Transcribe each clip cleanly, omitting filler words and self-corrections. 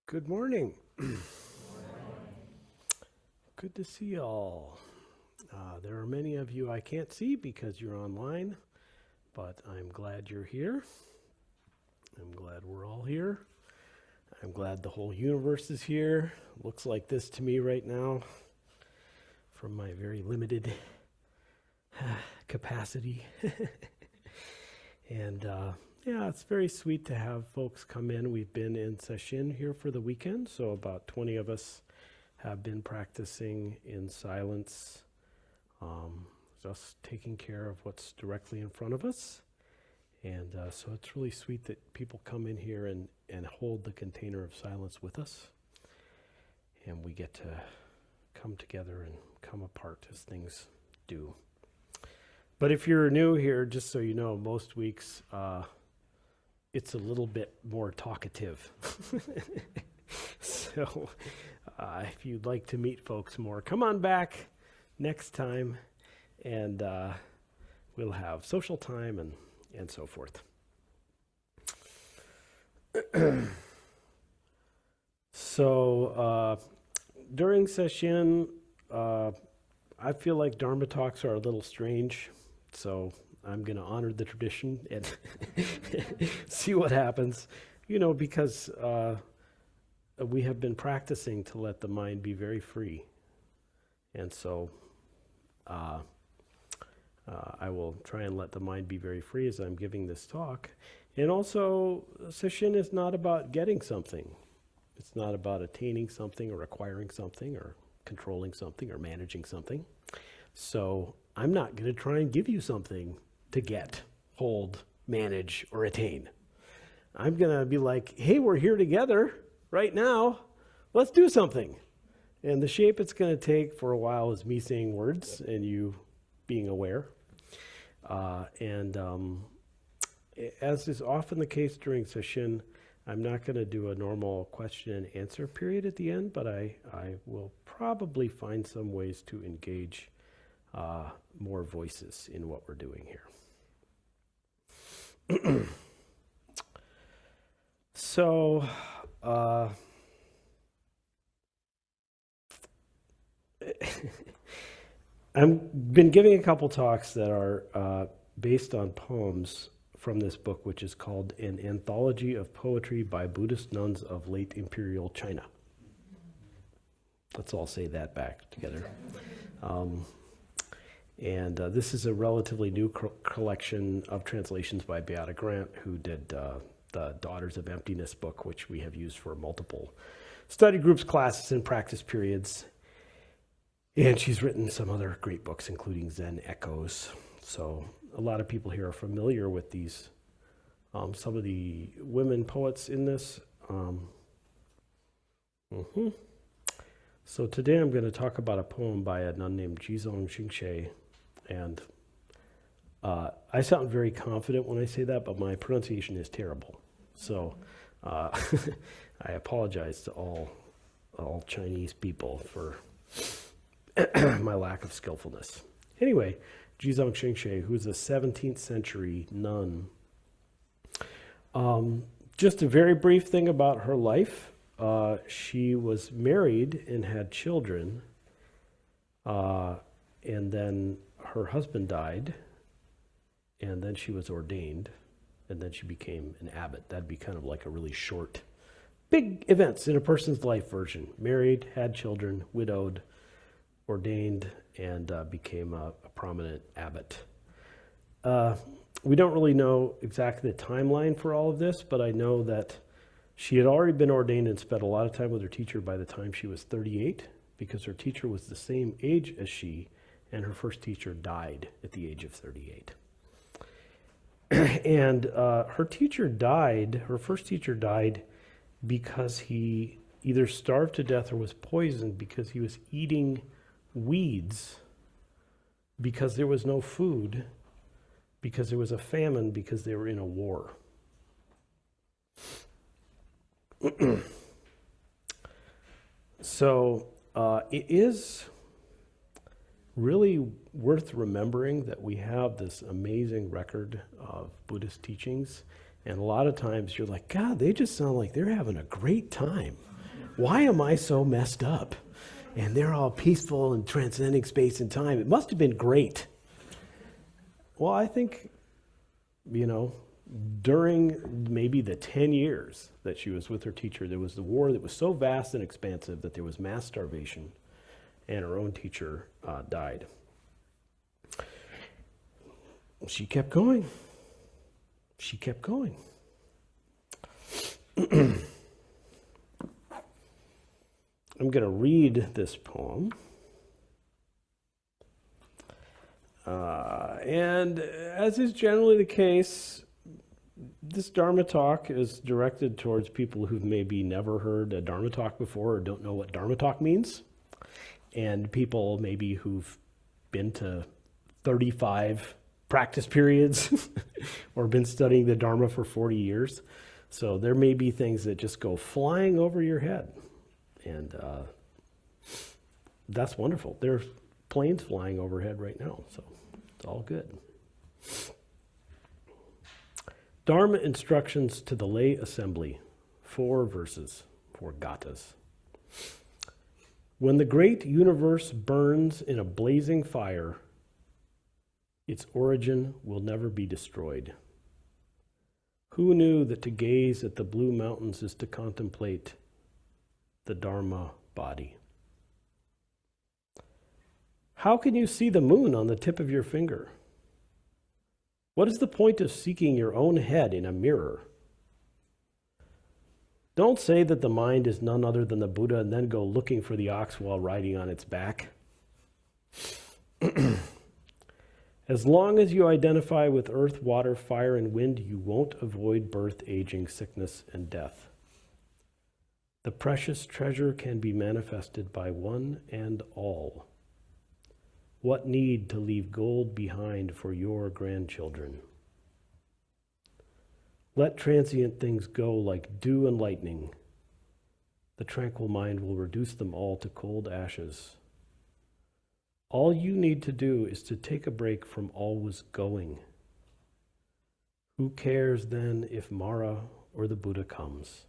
Good morning. Good to see y'all. There are many of you I can't see because you're online, but I'm glad you're here. I'm glad we're all here. I'm glad the whole universe is here. Looks like this to me right now from my very limited capacity. And yeah, it's very sweet to have folks come in. We've been in session here for the weekend, so about 20 of us have been practicing in silence, just taking care of what's directly in front of us. And so it's really sweet that people come in here and hold the container of silence with us. And we get to come together and come apart as things do. But if you're new here, just so you know, most weeks it's a little bit more talkative. So if you'd like to meet folks more, come on back next time, and we'll have social time and so forth. So during session, I feel like Dharma talks are a little strange, so I'm going to honor the tradition and see what happens, because we have been practicing to let the mind be very free. And so I will try and let the mind be very free as I'm giving this talk. And also, session is not about getting something. It's not about attaining something or acquiring something or controlling something or managing something. So I'm not going to try and give you something to get, hold, manage, or attain. I'm going to be like, hey, we're here together right now. Let's do something. And the shape it's going to take for a while is me saying words and you being aware. As is often the case during session, I'm not going to do a normal question and answer period at the end, but I will probably find some ways to engage more voices in what we're doing here. So, I've been giving a couple talks that are based on poems from this book, which is called An Anthology of Poetry by Buddhist Nuns of Late Imperial China. Let's all say that back together. This is a relatively new collection of translations by Beata Grant, who did the Daughters of Emptiness book, which we have used for multiple study groups, classes, and practice periods. And she's written some other great books, including Zen Echoes. So a lot of people here are familiar with these, some of the women poets in this. So today I'm going to talk about a poem by a nun named Jizong Xingche. And I sound very confident when I say that, but my pronunciation is terrible. So I apologize to all Chinese people for my lack of skillfulness. Anyway, Jizong Xingche, who's a 17th century nun. Just a very brief thing about her life. She was married and had children, and then her husband died, and then she was ordained, and then she became an abbot. That'd be kind of like a really short, big events in a person's life version. Married, had children, widowed, ordained, and became a prominent abbot. We don't really know exactly the timeline for all of this, but I know that she had already been ordained and spent a lot of time with her teacher by the time she was 38, because her teacher was the same age as she, and her first teacher died at the age of 38. And her first teacher died because he either starved to death or was poisoned because he was eating weeds, because there was no food, because there was a famine, because they were in a war. So it is really worth remembering that we have this amazing record of Buddhist teachings, and a lot of times you're like, God, they just sound like they're having a great time. Why am I so messed up? And they're all peaceful and transcending space and time. It must have been great. Well, I think, during maybe the 10 years that she was with her teacher, there was the war that was so vast and expansive that there was mass starvation, and her own teacher died. She kept going. She kept going. I'm going to read this poem. And as is generally the case, this Dharma talk is directed towards people who've maybe never heard a Dharma talk before or don't know what Dharma talk means, and people maybe who've been to 35 practice periods or been studying the Dharma for 40 years. So there may be things that just go flying over your head. And that's wonderful. There's planes flying overhead right now, so it's all good. Dharma instructions to the lay assembly, 4 verses, 4 Gathas. When the great universe burns in a blazing fire, its origin will never be destroyed. Who knew that to gaze at the blue mountains is to contemplate the Dharma body? How can you see the moon on the tip of your finger? What is the point of seeking your own head in a mirror? Don't say that the mind is none other than the Buddha and then go looking for the ox while riding on its back. As long as you identify with earth, water, fire, and wind, you won't avoid birth, aging, sickness, and death. The precious treasure can be manifested by one and all. What need to leave gold behind for your grandchildren? Let transient things go like dew and lightning. The tranquil mind will reduce them all to cold ashes. All you need to do is to take a break from always going. Who cares then if Mara or the Buddha comes?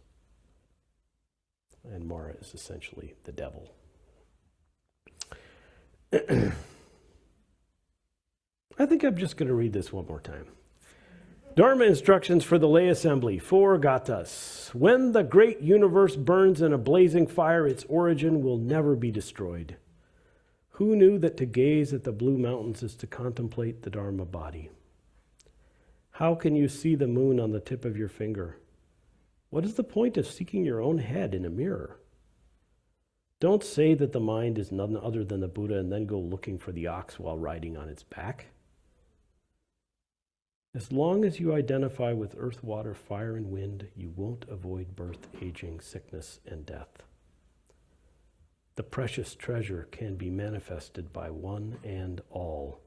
And Mara is essentially the devil. I think I'm just going to read this one more time. Dharma instructions for the lay assembly, 4 Gathas. When the great universe burns in a blazing fire, its origin will never be destroyed. Who knew that to gaze at the blue mountains is to contemplate the Dharma body? How can you see the moon on the tip of your finger? What is the point of seeking your own head in a mirror? Don't say that the mind is none other than the Buddha and then go looking for the ox while riding on its back. As long as you identify with earth, water, fire, and wind, you won't avoid birth, aging, sickness, and death. The precious treasure can be manifested by one and all.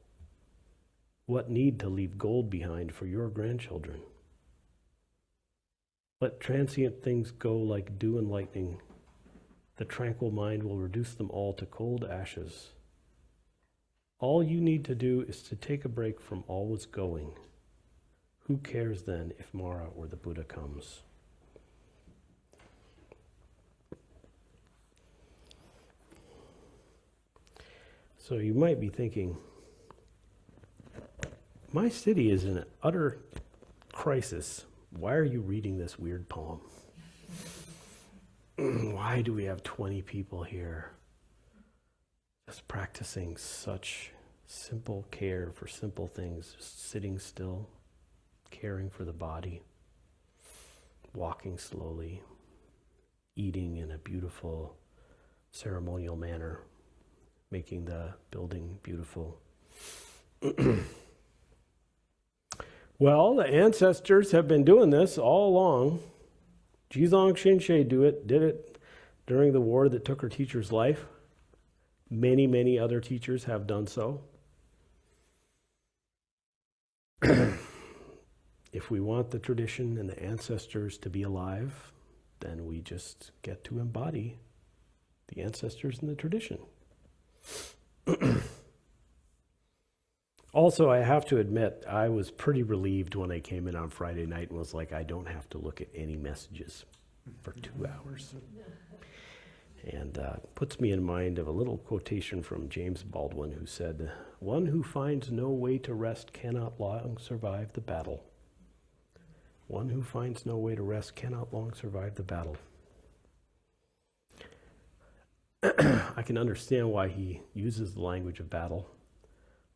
What need to leave gold behind for your grandchildren? Let transient things go like dew and lightning. The tranquil mind will reduce them all to cold ashes. All you need to do is to take a break from always going. Who cares then if Mara or the Buddha comes? So you might be thinking, my city is in an utter crisis. Why are you reading this weird poem? Why do we have 20 people here just practicing such simple care for simple things, just sitting still, caring for the body, walking slowly, eating in a beautiful ceremonial manner, making the building beautiful. Well, the ancestors have been doing this all along. Jizong Xingche did it during the war that took her teacher's life. Many, many other teachers have done so. If we want the tradition and the ancestors to be alive, then we just get to embody the ancestors and the tradition. Also, I have to admit, I was pretty relieved when I came in on Friday night and was like, I don't have to look at any messages for 2 hours. And puts me in mind of a little quotation from James Baldwin, who said, "One who finds no way to rest cannot long survive the battle." One who finds no way to rest cannot long survive the battle. I can understand why he uses the language of battle.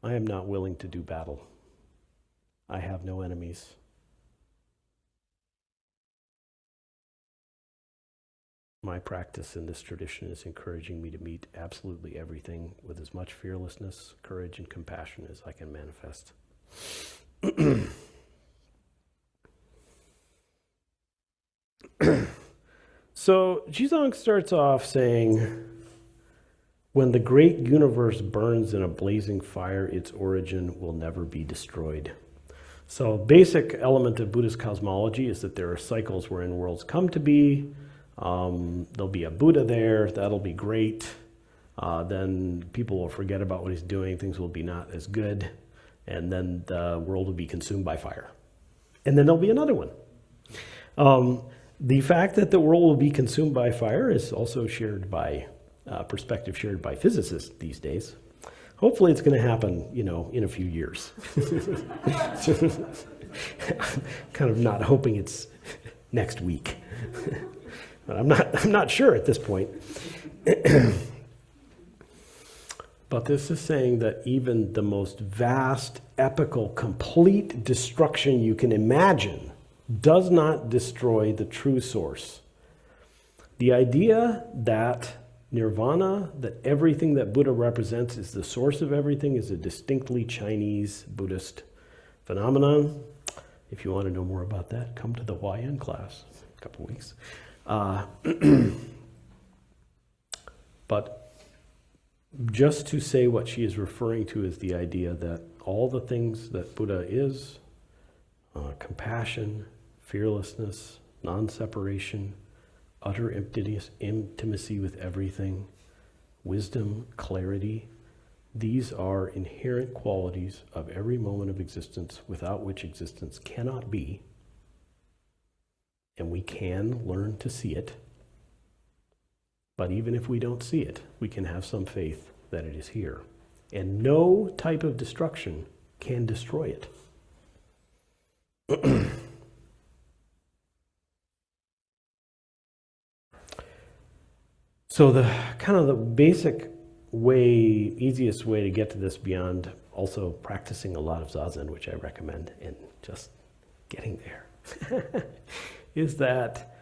I am not willing to do battle. I have no enemies. My practice in this tradition is encouraging me to meet absolutely everything with as much fearlessness, courage, and compassion as I can manifest. So Jizong starts off saying, when the great universe burns in a blazing fire, its origin will never be destroyed. So basic element of Buddhist cosmology is that there are cycles wherein worlds come to be. There'll be a Buddha there, that'll be great. Then people will forget about what he's doing, things will be not as good, and then the world will be consumed by fire. And then there'll be another one. The fact that the world will be consumed by fire is also shared by, perspective shared by physicists these days. Hopefully it's going to happen, in a few years. Kind of not hoping it's next week. But I'm not sure at this point. But this is saying that even the most vast, epical, complete destruction you can imagine does not destroy the true source. The idea that nirvana, that everything that Buddha represents is the source of everything, is a distinctly Chinese Buddhist phenomenon. If you want to know more about that, come to the YN class in a couple weeks. But just to say what she is referring to is the idea that all the things that Buddha is, compassion, fearlessness, non-separation, utter intimacy with everything, wisdom, clarity, these are inherent qualities of every moment of existence without which existence cannot be. And we can learn to see it. But even if we don't see it, we can have some faith that it is here. And no type of destruction can destroy it. So the kind of the basic way, easiest way to get to this beyond also practicing a lot of Zazen, which I recommend, and just getting there, is that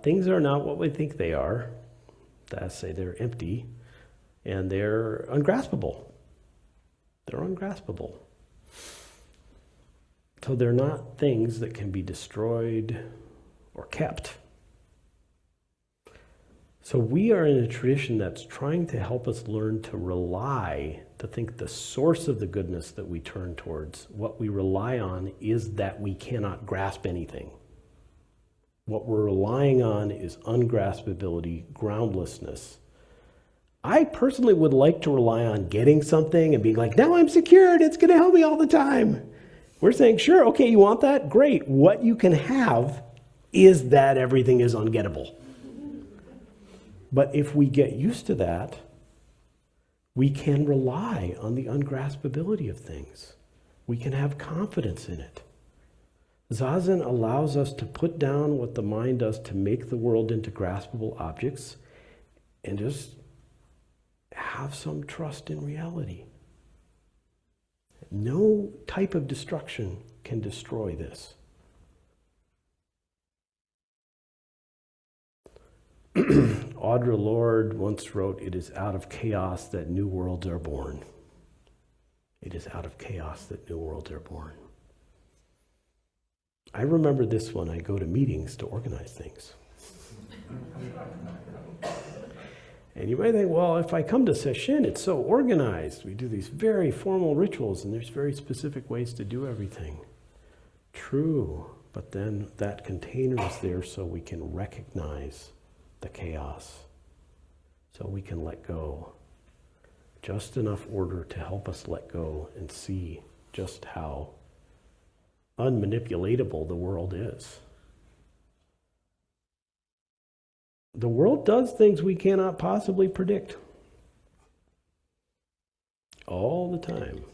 things are not what we think they are. That's say they're empty and they're ungraspable. They're ungraspable. So they're not things that can be destroyed or kept. So we are in a tradition that's trying to help us learn to rely, to think the source of the goodness that we turn towards, what we rely on is that we cannot grasp anything. What we're relying on is ungraspability, groundlessness. I personally would like to rely on getting something and being like, now I'm secured, it's going to help me all the time. We're saying, sure, okay, you want that? Great. What you can have is that everything is ungettable. But if we get used to that, we can rely on the ungraspability of things. We can have confidence in it. Zazen allows us to put down what the mind does to make the world into graspable objects and just have some trust in reality. No type of destruction can destroy this. Audre Lorde once wrote, "It is out of chaos that new worlds are born." It is out of chaos that new worlds are born. I remember this when I go to meetings to organize things. And you might think, well, if I come to sesshin, it's so organized. We do these very formal rituals, and there's very specific ways to do everything. True, but then that container is there so we can recognize the chaos, so we can let go. Just enough order to help us let go and see just how unmanipulatable the world is. the world does things we cannot possibly predict. All the time.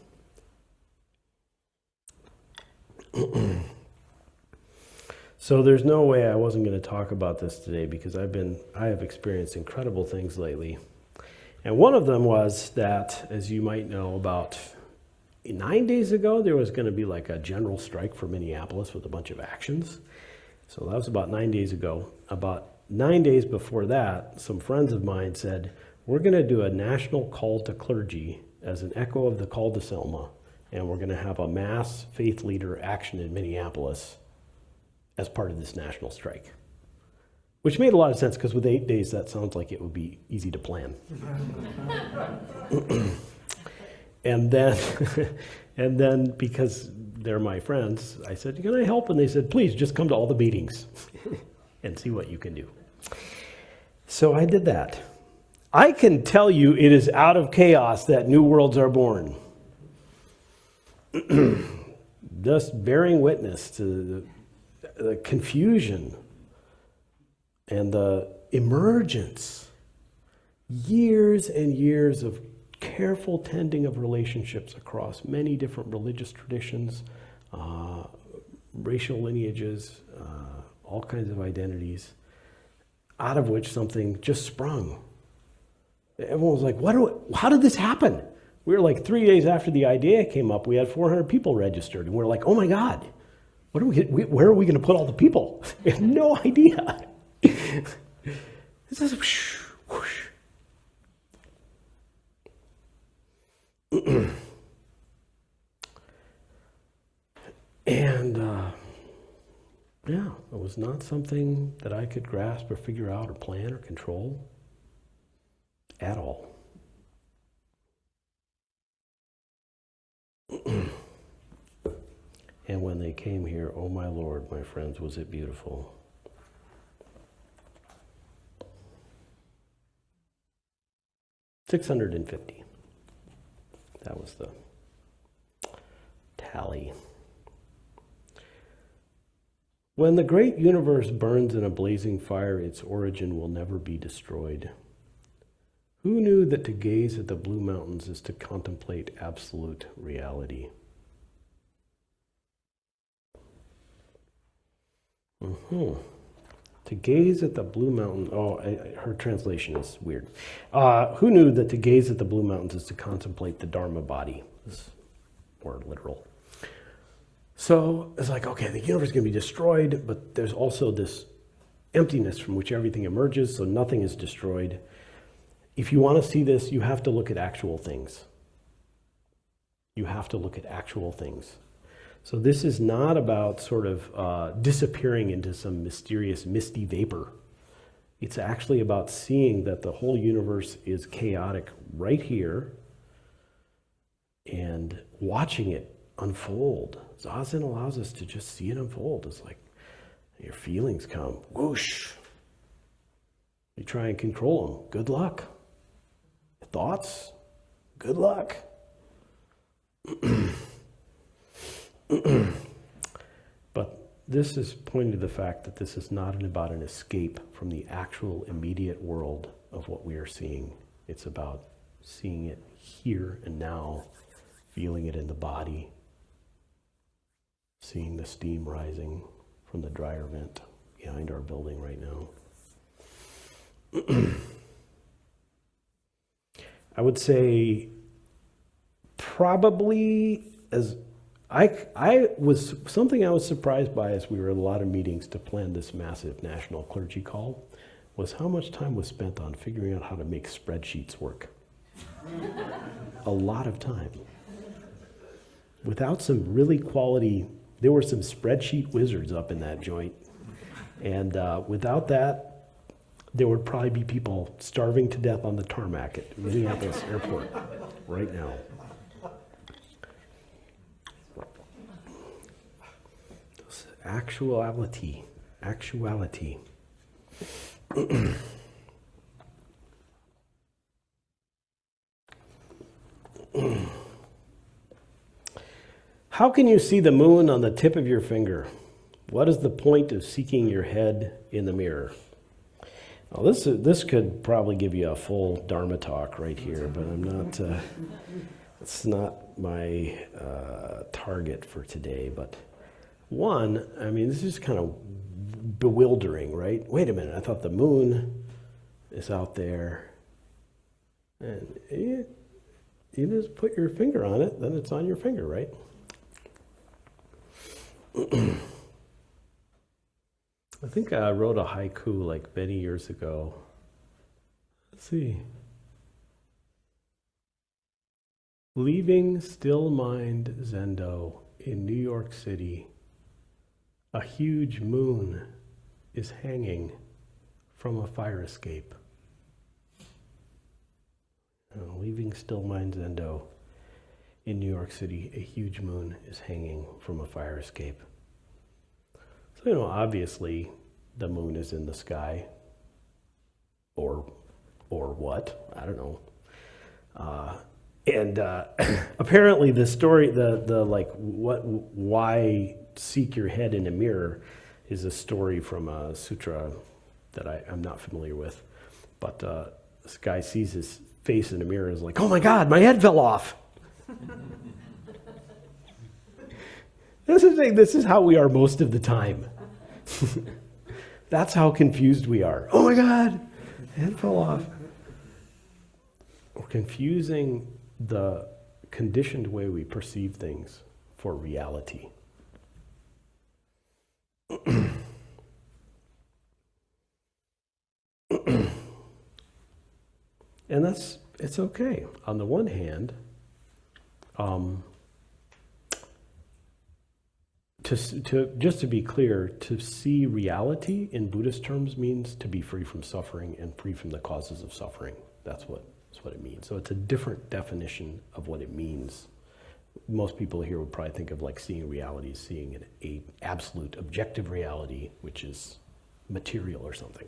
So there's no way I wasn't going to talk about this today, because I have experienced incredible things lately. And one of them was that, as you might know, about 9 days ago, there was going to be like a general strike for Minneapolis with a bunch of actions. So that was about 9 days ago. About 9 days before that, some friends of mine said, we're going to do a national call to clergy as an echo of the call to Selma, and we're going to have a mass faith leader action in Minneapolis as part of this national strike. Which made a lot of sense, because with 8 days, that sounds like it would be easy to plan. And then because they're my friends, I said, can I help? And they said, please, just come to all the meetings and see what you can do. So I did that. I can tell you it is out of chaos that new worlds are born. Just bearing witness to the confusion and the emergence, years and years of careful tending of relationships across many different religious traditions, racial lineages, all kinds of identities, out of which something just sprung. Everyone was like, how did this happen? We were like 3 days after the idea came up, we had 400 people registered, and we were like, oh my God, where are we going to put all the people? We have no idea. This is whoosh, whoosh. And yeah, it was not something that I could grasp or figure out or plan or control at all. And when they came here, oh my Lord, my friends, was it beautiful. $650. That was the tally. When the great universe burns in a blazing fire, its origin will never be destroyed. Who knew that to gaze at the blue mountains is to contemplate absolute reality? To gaze at the blue mountain, her translation is weird. Who knew that to gaze at the blue mountains is to contemplate the Dharma body? This is more literal. So it's like, okay, the universe is going to be destroyed, but there's also this emptiness from which everything emerges, so nothing is destroyed. If you want to see this, you have to look at actual things. You have to look at actual things. So this is not about sort of disappearing into some mysterious, misty vapor. It's actually about seeing that the whole universe is chaotic right here and watching it unfold. Zazen allows us to just see it unfold. It's like your feelings come, whoosh. You try and control them. Good luck. Thoughts? Good luck. But this is pointing to the fact that this is not about an escape from the actual immediate world of what we are seeing. It's about seeing it here and now, feeling it in the body, seeing the steam rising from the dryer vent behind our building right now. I would say probably I was surprised by as we were in a lot of meetings to plan this massive national clergy call was how much time was spent on figuring out how to make spreadsheets work. A lot of time. Without some really quality, there were some spreadsheet wizards up in that joint. And without that, there would probably be people starving to death on the tarmac at Minneapolis Airport right now. Actuality. How can you see the moon on the tip of your finger? What is the point of seeking your head in the mirror? Well, this could probably give you a full Dharma talk right here, but I'm not. It's not my target for today. But one, I mean, this is kind of bewildering, right? Wait a minute, I thought the moon is out there, and you just put your finger on it, then it's on your finger, right? I think I wrote a haiku like many years ago. Let's see. Leaving still mind Zendo in New York City, a huge moon is hanging from a fire escape. Leaving still mind Zendo in New York City, a huge moon is hanging from a fire escape. So, obviously the moon is in the sky, or what, I don't know. And apparently the story, why seek your head in a mirror is a story from a sutra that I'm not familiar with. But this guy sees his face in a mirror and is like, oh my God, my head fell off. This is how we are most of the time. That's how confused we are. Oh my God, head fell off. We're confusing the conditioned way we perceive things for reality. And it's okay. On the one hand, just to be clear, to see reality in Buddhist terms means to be free from suffering and free from the causes of suffering. That's what it means. So it's a different definition of what it means. Most people here would probably think of like seeing reality as seeing an absolute objective reality, which is material or something.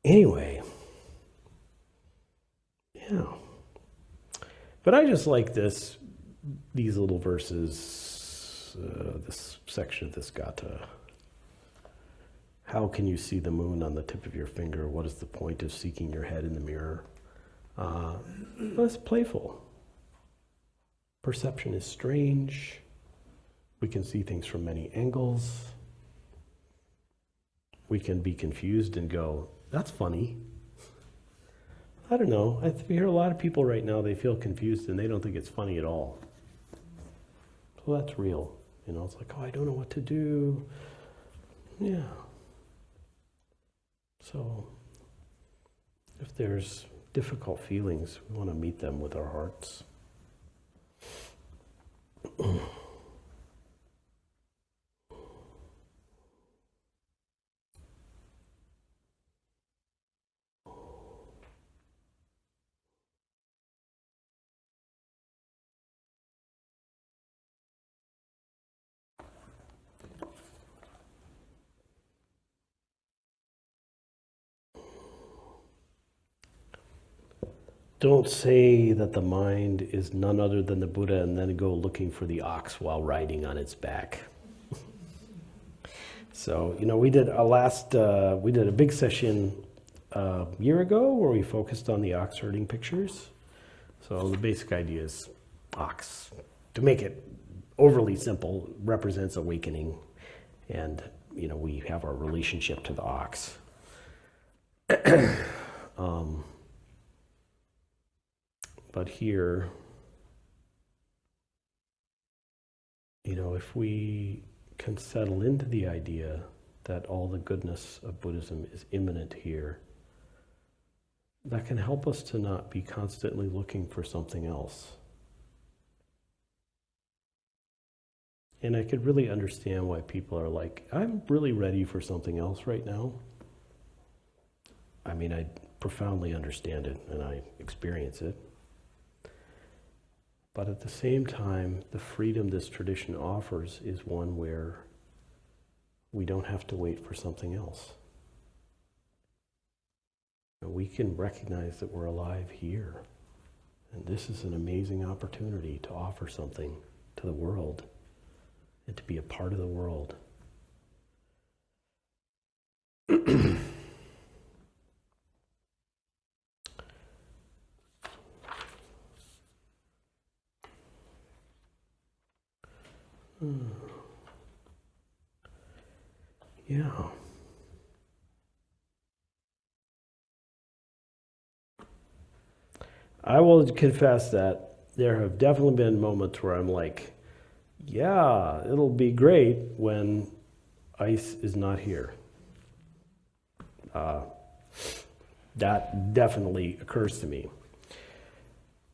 Anyway, yeah. But I just like these little verses, this section of this Gatha. How can you see the moon on the tip of your finger? What is the point of seeking your head in the mirror? It's playful. Perception is strange. We can see things from many angles. We can be confused and go, that's funny. I don't know. I hear a lot of people right now, they feel confused and they don't think it's funny at all. So that's real. It's like, oh, I don't know what to do. Yeah. So if there's difficult feelings, we want to meet them with our hearts. Don't say that the mind is none other than the Buddha and then go looking for the ox while riding on its back. So, we did a big session a year ago where we focused on the ox herding pictures. So the basic idea is ox, to make it overly simple, represents awakening. And, we have our relationship to the ox. But here, if we can settle into the idea that all the goodness of Buddhism is immanent here, that can help us to not be constantly looking for something else. And I could really understand why people are like, I'm really ready for something else right now. I mean, I profoundly understand it and I experience it. But at the same time, the freedom this tradition offers is one where we don't have to wait for something else. We can recognize that we're alive here. And this is an amazing opportunity to offer something to the world and to be a part of the world. Yeah. I will confess that there have definitely been moments where I'm like, yeah, it'll be great when ice is not here. That definitely occurs to me.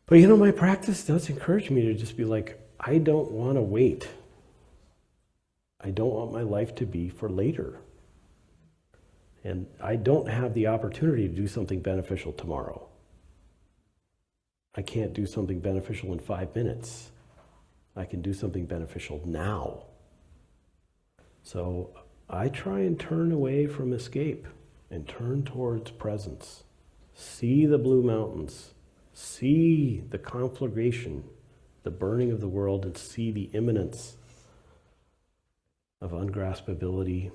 But my practice does encourage me to just be like, I don't want to wait. I don't want my life to be for later. And I don't have the opportunity to do something beneficial tomorrow. I can't do something beneficial in 5 minutes. I can do something beneficial now. So I try and turn away from escape and turn towards presence. See the blue mountains. See the conflagration, the burning of the world, and see the imminence of ungraspability,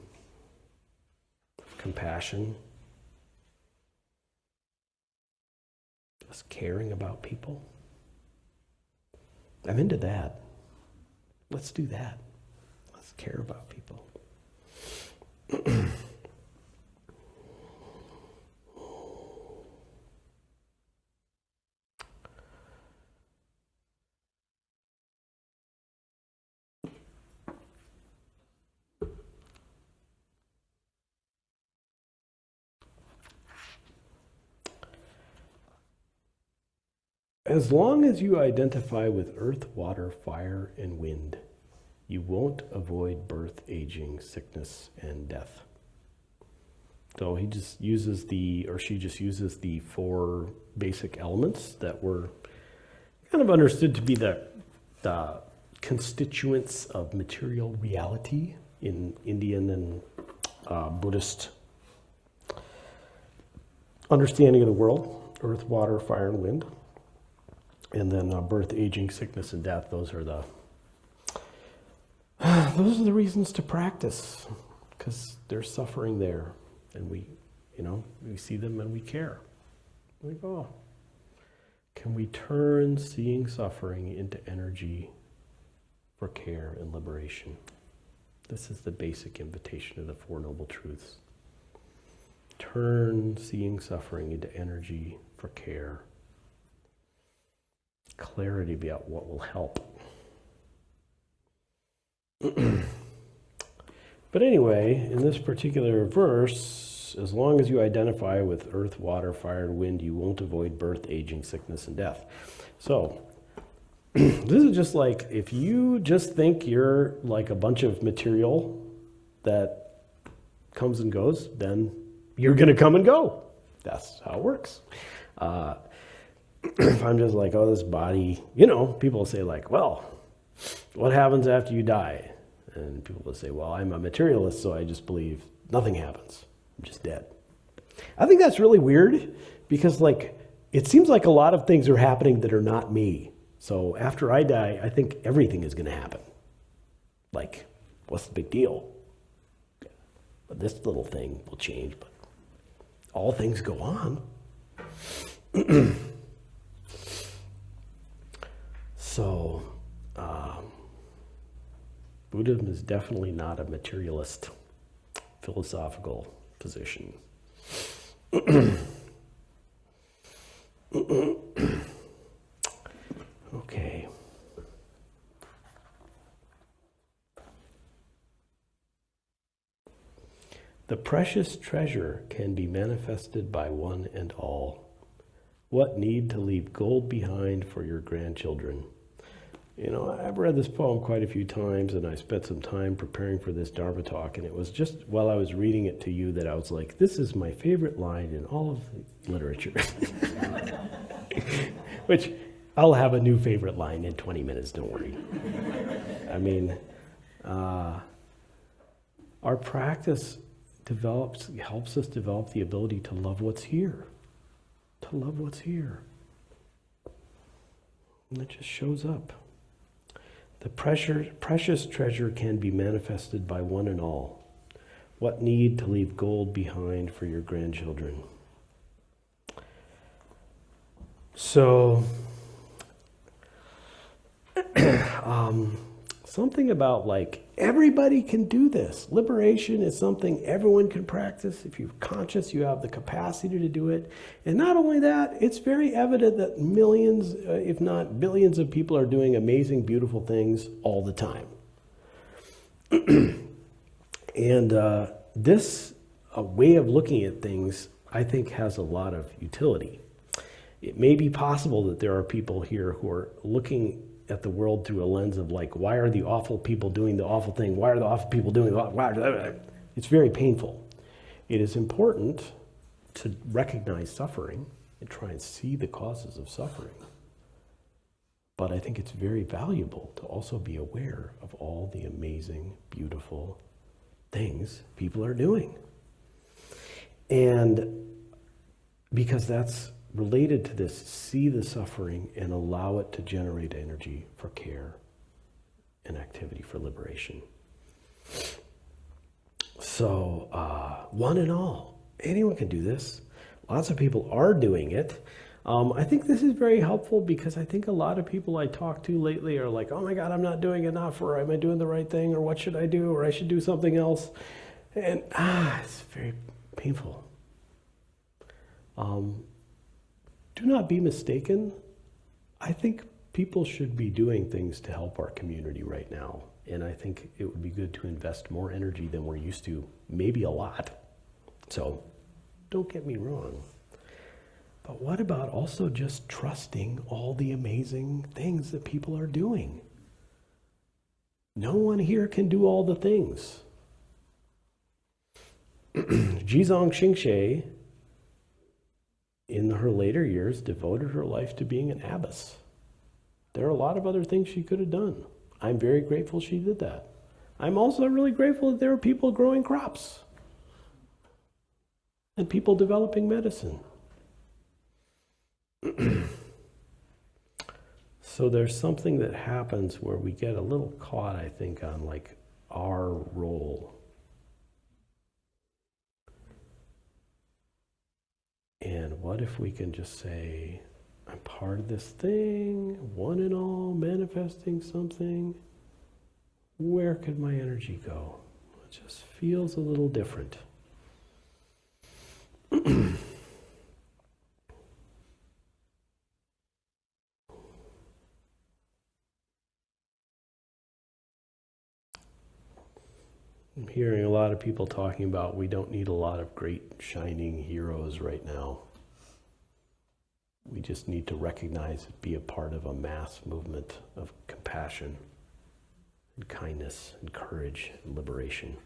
of compassion, us caring about people. I'm into that. Let's do that. Let's care about people. As long as you identify with earth, water, fire, and wind, you won't avoid birth, aging, sickness, and death. So he just uses she just uses the 4 basic elements that were kind of understood to be the constituents of material reality in Indian and Buddhist understanding of the world: earth, water, fire, and wind. And then birth, aging, sickness, and death. Those are the reasons to practice, because there's suffering there, and we see them and we care. We go, can we turn seeing suffering into energy for care and liberation? This is the basic invitation of the Four Noble Truths. Turn seeing suffering into energy for care. Clarity about what will help. But anyway, in this particular verse, as long as you identify with earth, water, fire, and wind, you won't avoid birth, aging, sickness, and death. So, this is just like, if you just think you're like a bunch of material that comes and goes, then you're going to come and go. That's how it works. If I'm just like, oh, this body, people say like, well, what happens after you die? And people will say, well, I'm a materialist, so I just believe nothing happens. I'm just dead. I think that's really weird, because like, it seems like a lot of things are happening that are not me. So after I die, I think everything is going to happen. Like, what's the big deal? But this little thing will change, but all things go on. So, Buddhism is definitely not a materialist philosophical position. Okay. The precious treasure can be manifested by one and all. What need to leave gold behind for your grandchildren? I've read this poem quite a few times, and I spent some time preparing for this Dharma talk, and it was just while I was reading it to you that I was like, this is my favorite line in all of literature. Which, I'll have a new favorite line in 20 minutes, don't worry. I mean, our practice helps us develop the ability to love what's here. To love what's here. And it just shows up. The precious treasure can be manifested by one and all. What need to leave gold behind for your grandchildren? So, something about like everybody can do this. Liberation is something everyone can practice. If you're conscious, you have the capacity to do it. And not only that, it's very evident that millions, if not billions of people are doing amazing, beautiful things all the time. And this way of looking at things, I think, has a lot of utility. It may be possible that there are people here who are looking at the world through a lens of like, why are the awful people doing the awful thing? Why are the awful people doing the awful? It's very painful. It is important to recognize suffering and try and see the causes of suffering. But I think it's very valuable to also be aware of all the amazing, beautiful things people are doing. And because that's related to this, see the suffering and allow it to generate energy for care and activity for liberation. So, one and all, anyone can do this. Lots of people are doing it. I think this is very helpful because I think a lot of people I talk to lately are like, oh my God, I'm not doing enough, or am I doing the right thing, or what should I do, or I should do something else. And it's very painful. Do not be mistaken. I think people should be doing things to help our community right now. And I think it would be good to invest more energy than we're used to, maybe a lot. So don't get me wrong. But what about also just trusting all the amazing things that people are doing? No one here can do all the things. Jizong Xingche, in her later years, devoted her life to being an abbess. There are a lot of other things she could have done. I'm very grateful she did that. I'm also really grateful that there are people growing crops and people developing medicine. So there's something that happens where we get a little caught, I think, on like our role. And what if we can just say, I'm part of this thing, one and all, manifesting something. Where could my energy go? It just feels a little different. I'm hearing a lot of people talking about we don't need a lot of great shining heroes right now. We just need to recognize it, be a part of a mass movement of compassion and kindness and courage and liberation.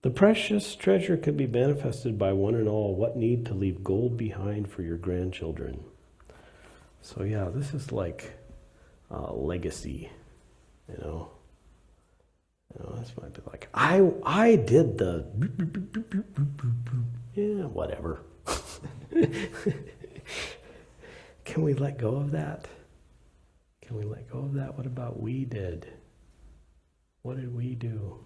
The precious treasure can be manifested by one and all. What need to leave gold behind for your grandchildren? So yeah, this is like legacy, you know. This might be like, I did the, yeah, whatever. Can we let go of that? Can we let go of that? What about we did? What did we do?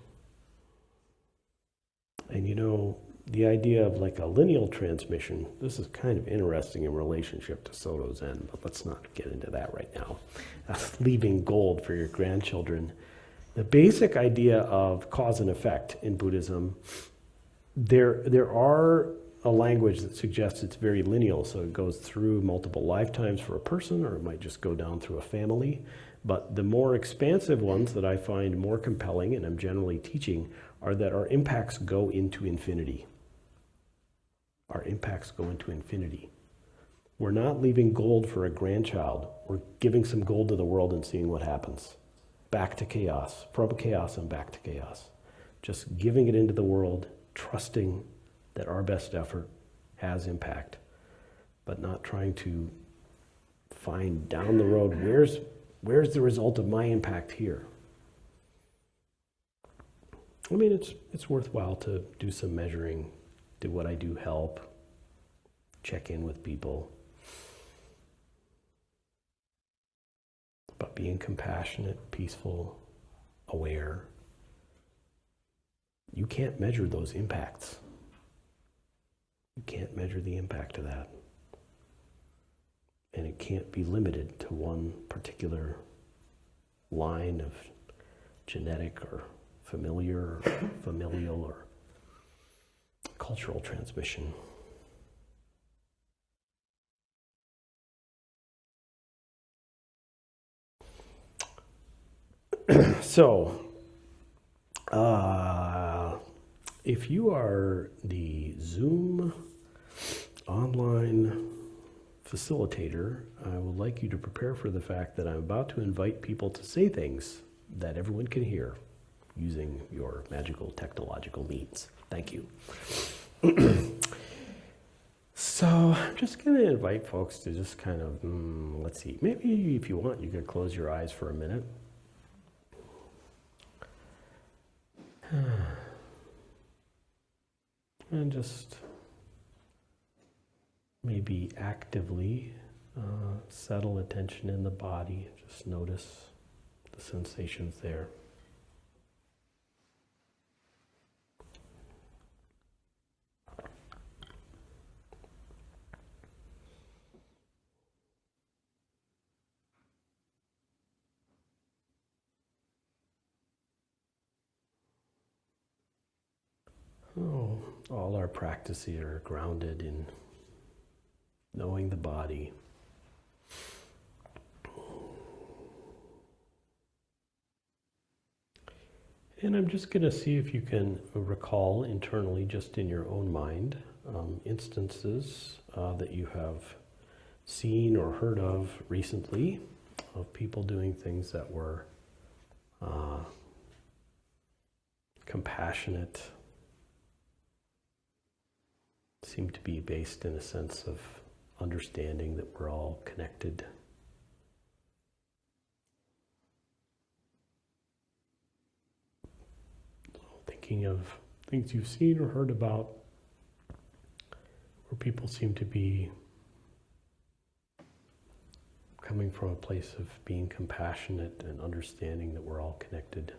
And you know, the idea of like a lineal transmission, this is kind of interesting in relationship to Soto Zen, but let's not get into that right now. That's leaving gold for your grandchildren. The basic idea of cause and effect in Buddhism, there are a language that suggests it's very lineal, so it goes through multiple lifetimes for a person, or it might just go down through a family. But the more expansive ones that I find more compelling, and I'm generally teaching, are that our impacts go into infinity. Our impacts go into infinity. We're not leaving gold for a grandchild. We're giving some gold to the world and seeing what happens. Back to chaos, from chaos and back to chaos. Just giving it into the world, trusting that our best effort has impact, but not trying to find down the road, where's the result of my impact here? I mean, it's worthwhile to do some measuring. Did what I do help? Check in with people. But being compassionate, peaceful, aware. You can't measure those impacts. You can't measure the impact of that. And it can't be limited to one particular line of genetic or familial or cultural transmission. So, if you are the Zoom online facilitator, I would like you to prepare for the fact that I'm about to invite people to say things that everyone can hear using your magical technological means. Thank you. So I'm just going to invite folks to just kind of, let's see, maybe if you want, you could close your eyes for a minute. And just maybe actively settle attention in the body. Just notice the sensations there. Oh, all our practices are grounded in knowing the body. And I'm just going to see if you can recall internally, just in your own mind, instances that you have seen or heard of recently of people doing things that were compassionate, seem to be based in a sense of understanding that we're all connected. So thinking of things you've seen or heard about where people seem to be coming from a place of being compassionate and understanding that we're all connected.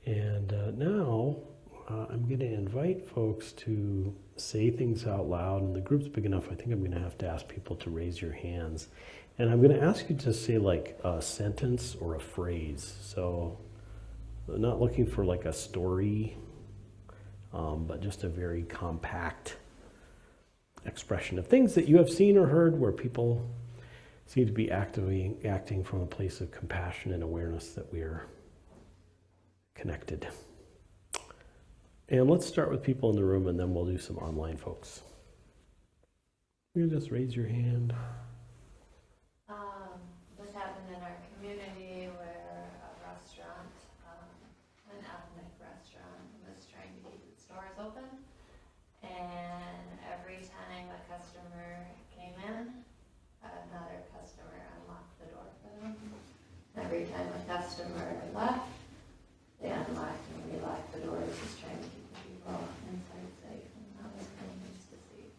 And now I'm going to invite folks to say things out loud, and the group's big enough, I think I'm going to have to ask people to raise your hands. And I'm going to ask you to say like a sentence or a phrase. So I'm not looking for like a story, but just a very compact expression of things that you have seen or heard where people seem to be actively acting from a place of compassion and awareness that we are connected. And let's start with people in the room, and then we'll do some online folks. You can just raise your hand. This happened in our community where a restaurant, an ethnic restaurant, was trying to keep its doors open. And every time a customer came in, another customer unlocked the door for them. Every time a customer left, they unlocked and relocked the doors, just trying to keep the people inside safe, and that was really nice to see.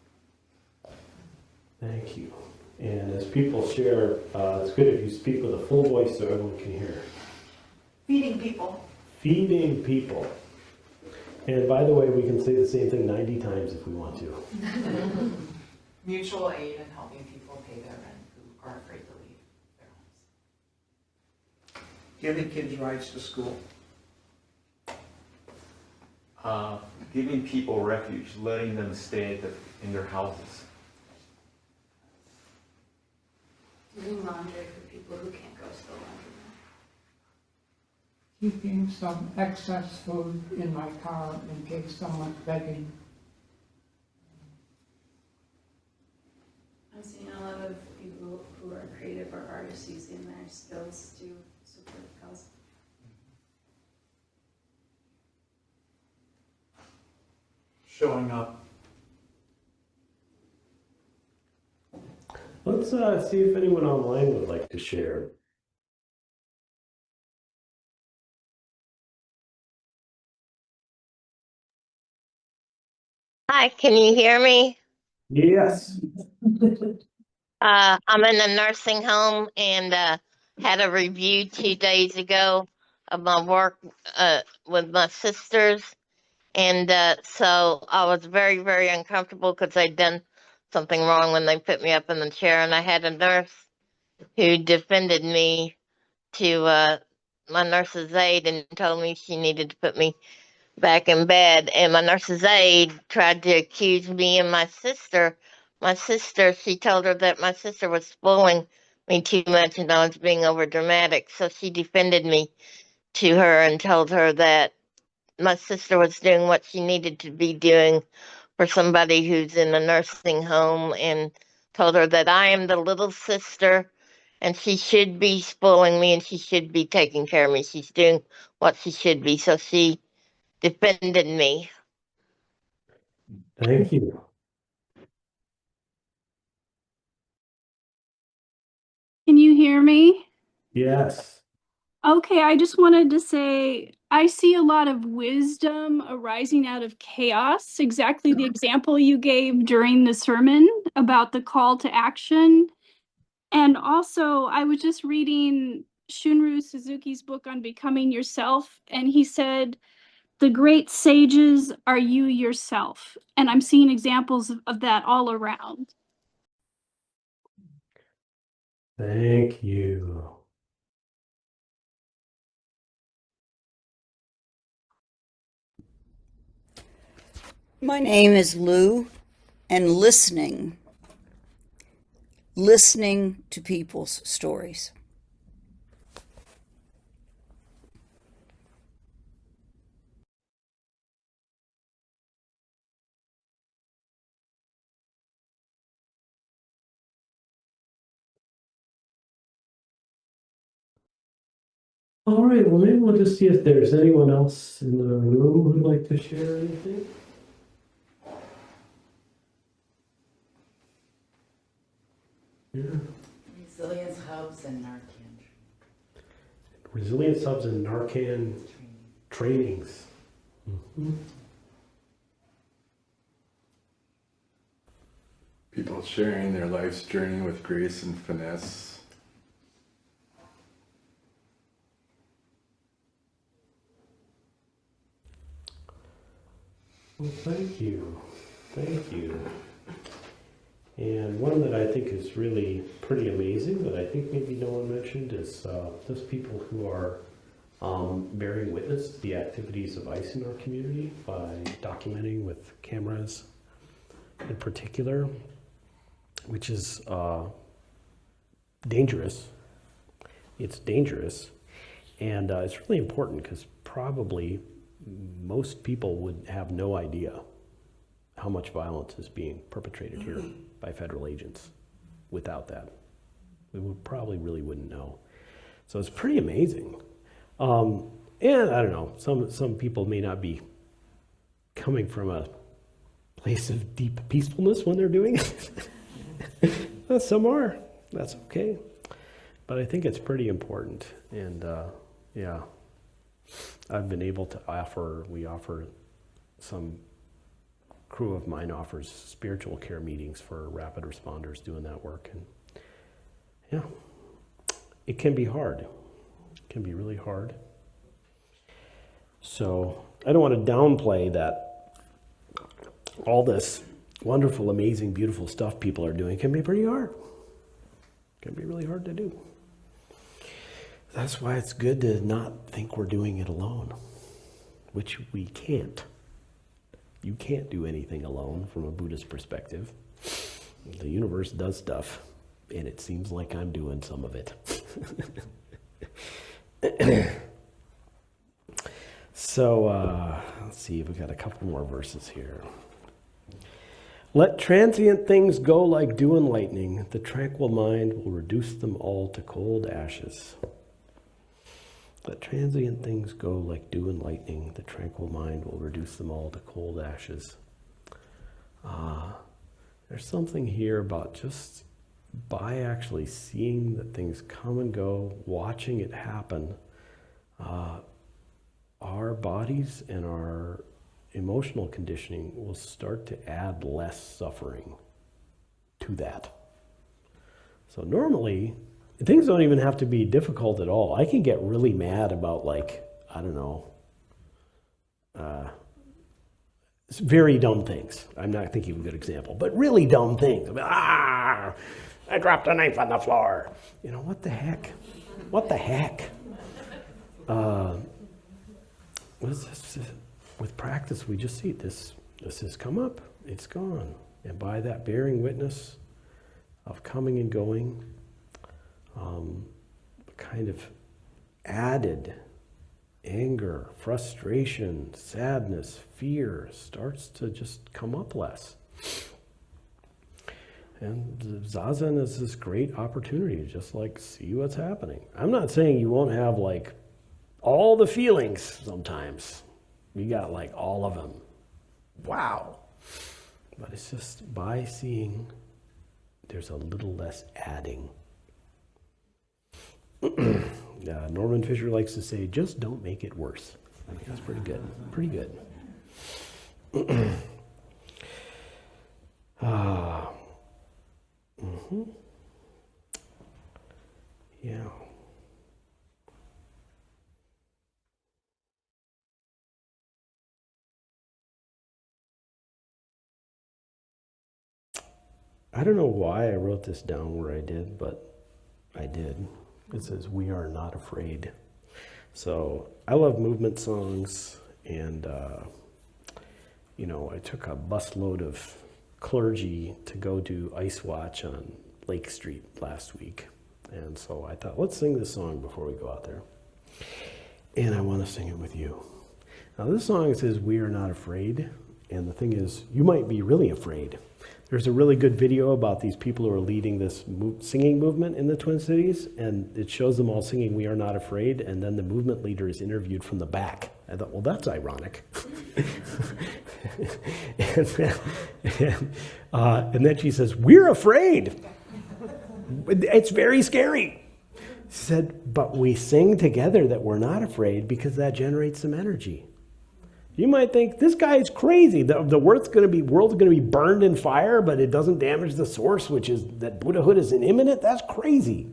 Thank you. And as people share, it's good if you speak with a full voice so everyone can hear. Feeding people. Feeding people. And by the way, we can say the same thing 90 times if we want to. Mutual aid and helping people pay their rent who are afraid to leave their homes. Giving kids rides to school. Giving people refuge, letting them stay in their houses. Doing laundry for people who can't go to the laundromat. keeping some excess food in my car in case someone's begging. I'm seeing a lot of people who are creative or artists using their skills to support the cause. Showing up. Let's see if anyone online would like to share. Hi, can you hear me? Yes. I'm in a nursing home and had a review 2 days ago of my work with my sisters. And so I was very, very uncomfortable because I'd done something wrong when they put me up in the chair. And I had a nurse who defended me to my nurse's aide and told me she needed to put me back in bed, and my nurse's aide tried to accuse me and my sister. My sister, she told her that my sister was spoiling me too much and I was being over dramatic. So she defended me to her and told her that my sister was doing what she needed to be doing for somebody who's in a nursing home, and told her that I am the little sister and she should be spoiling me and she should be taking care of me. She's doing what she should be. So she defended me. Thank you. Can you hear me? Yes. Okay, I just wanted to say I see a lot of wisdom arising out of chaos, exactly the example you gave during the sermon about the call to action. And also, I was just reading Shunryu Suzuki's book on becoming yourself, and he said, the great sages are you yourself. And I'm seeing examples of that all around. Thank you. My name is Lou, and listening to people's stories. All right, well, maybe we'll just see if there's anyone else in the room who'd like to share anything. Yeah. Resilience hubs and Narcan Resilience hubs and Narcan trainings. Mhm. People sharing their life's journey with grace and finesse. Well, thank you. Thank you. And one that I think is really pretty amazing that I think maybe no one mentioned is those people who are bearing witness to the activities of ICE in our community by documenting with cameras in particular, which is dangerous. It's dangerous, and it's really important because probably most people would have no idea how much violence is being perpetrated here by federal agents without that. We would probably really wouldn't know. So it's pretty amazing. And I don't know, some people may not be coming from a place of deep peacefulness when they're doing it. Some are. That's okay. But I think it's pretty important. And yeah, I've been able to we offer, some crew of mine offers spiritual care meetings for rapid responders doing that work. And yeah, it can be hard. It can be really hard. So I don't want to downplay that all this wonderful, amazing, beautiful stuff people are doing can be pretty hard. It can be really hard to do. That's why it's good to not think we're doing it alone, which we can't. You can't do anything alone from a Buddhist perspective. The universe does stuff, and it seems like I'm doing some of it. So let's see, we got a couple more verses here. Let transient things go like dew and lightning. The tranquil mind will reduce them all to cold ashes. Let transient things go like dew and lightning. The tranquil mind will reduce them all to cold ashes. There's something here about just by actually seeing that things come and go, watching it happen, our bodies and our emotional conditioning will start to add less suffering to that. So normally, things don't even have to be difficult at all. I can get really mad about, like, I don't know, very dumb things. I'm not thinking of a good example, but really dumb things. I dropped a knife on the floor. You know, what the heck? What the heck? With practice, we just see this has come up, it's gone. And by that bearing witness of coming and going, kind of added anger, frustration, sadness, fear starts to just come up less. And Zazen is this great opportunity to just like see what's happening. I'm not saying you won't have like all the feelings sometimes. You got like all of them. Wow. But it's just by seeing there's a little less adding. Norman Fisher likes to say, just don't make it worse. I think that's pretty good. Pretty good. Yeah. I don't know why I wrote this down where I did, but I did. It says, "We are not afraid." So I love movement songs, and I took a busload of clergy to go do Ice Watch on Lake Street last week. And so I thought, let's sing this song before we go out there. And I want to sing it with you. Now this song says, "We are not afraid." And the thing is, you might be really afraid. There's a really good video about these people who are leading this singing movement in the Twin Cities, and it shows them all singing "We Are Not Afraid," and then the movement leader is interviewed from the back. I thought, well, that's ironic. And then she says, "We're afraid. It's very scary." She said, "But we sing together that we're not afraid because that generates some energy." You might think, this guy is crazy. The world's going to be burned in fire, but it doesn't damage the source, which is that Buddhahood is imminent. That's crazy.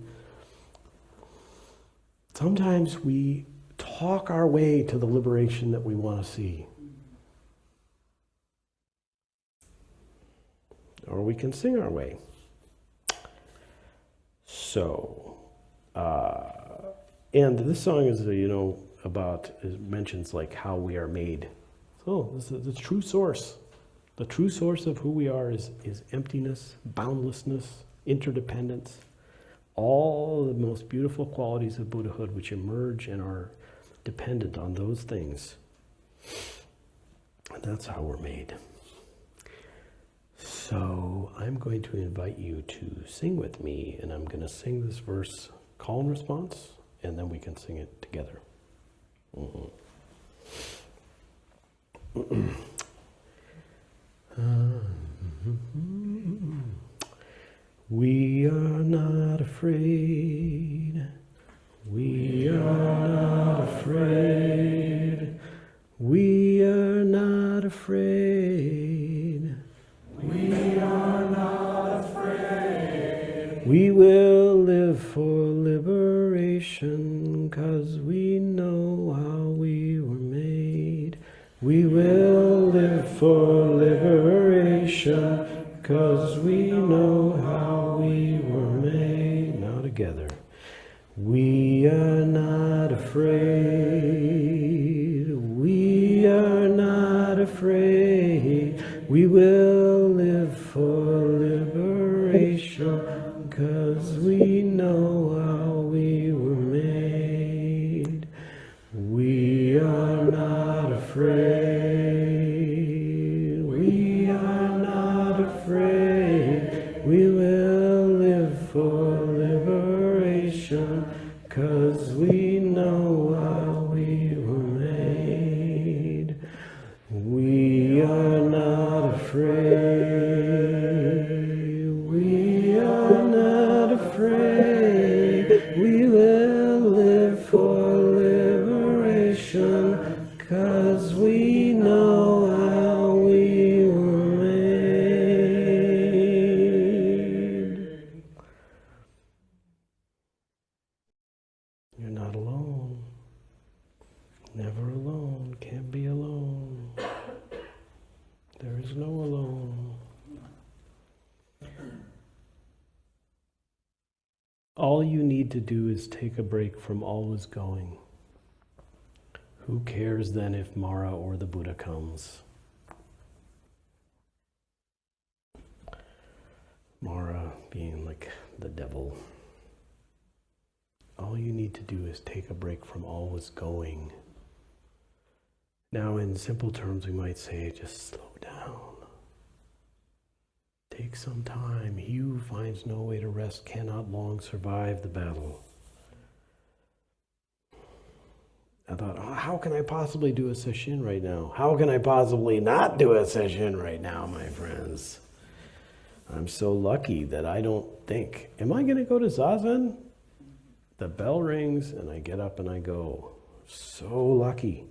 Sometimes we talk our way to the liberation that we want to see. Or we can sing our way. So, and this song is, it mentions like how we are made. So this is the true source. The true source of who we are is emptiness, boundlessness, interdependence, all the most beautiful qualities of Buddhahood which emerge and are dependent on those things. And that's how we're made. So I'm going to invite you to sing with me, and I'm going to sing this verse call and response, and then we can sing it together. We are not afraid. We are not afraid. We are not afraid. We are not afraid. We will live for liberation, 'cause we know how we were made. We will live for liberation, 'cause we know how we were made. Now together. We are not afraid. We are not afraid. We will live for liberation, 'cause we know how we were made. We are not 'cause we know how we were made. We are not afraid. We are not afraid. We will live for liberation, 'cause we know how we were made. You're not alone. Never alone. Can't be alone. There is no alone. All you need to do is take a break from always going. Who cares then if Mara or the Buddha comes? Mara being like the devil. All you need to do is take a break from always going. Now, in simple terms, we might say, just slow down. Take some time. He who finds no way to rest cannot long survive the battle. I thought, oh, how can I possibly do a sesshin right now? How can I possibly not do a sesshin right now, my friends? I'm so lucky that I don't think, am I going to go to Zazen? The bell rings and I get up and I go. So lucky.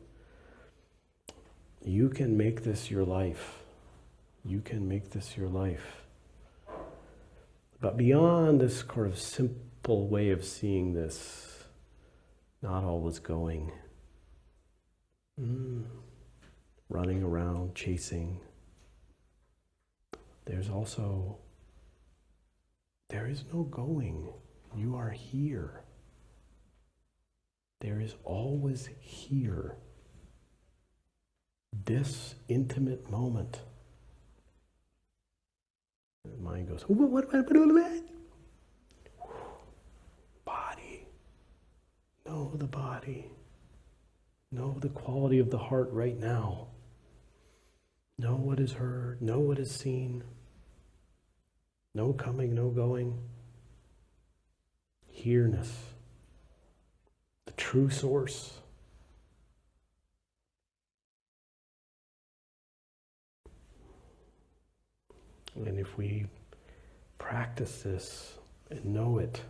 You can make this your life. You can make this your life. But beyond this sort of simple way of seeing this, not always going, running around, chasing, there is no going. You are here. There is always here. This intimate moment. The mind goes, what? Body. Know the body. Know the quality of the heart right now. Know what is heard. Know what is seen. No coming, no going. Here-ness. The true source. And if we practice this and know it,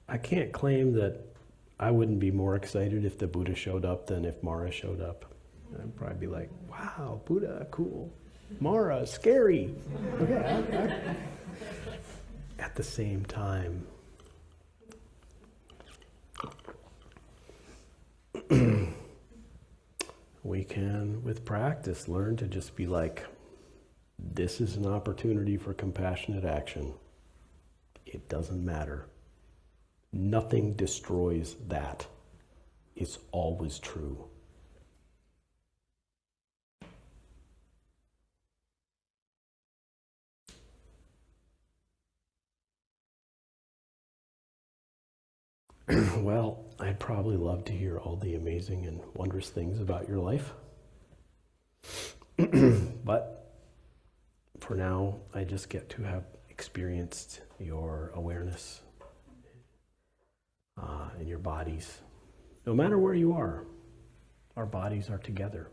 I can't claim that I wouldn't be more excited if the Buddha showed up than if Mara showed up. I'd probably be like, wow, Buddha, cool. Mara, scary. Okay. At the same time, we can, with practice, learn to just be like, this is an opportunity for compassionate action. It doesn't matter. Nothing destroys that. It's always true. Well, I'd probably love to hear all the amazing and wondrous things about your life. But for now, I just get to have experienced your awareness in your bodies. No matter where you are, our bodies are together.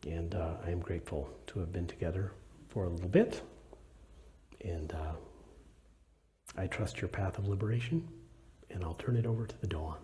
And I am grateful to have been together for a little bit. And I trust your path of liberation. And I'll turn it over to the Dawn.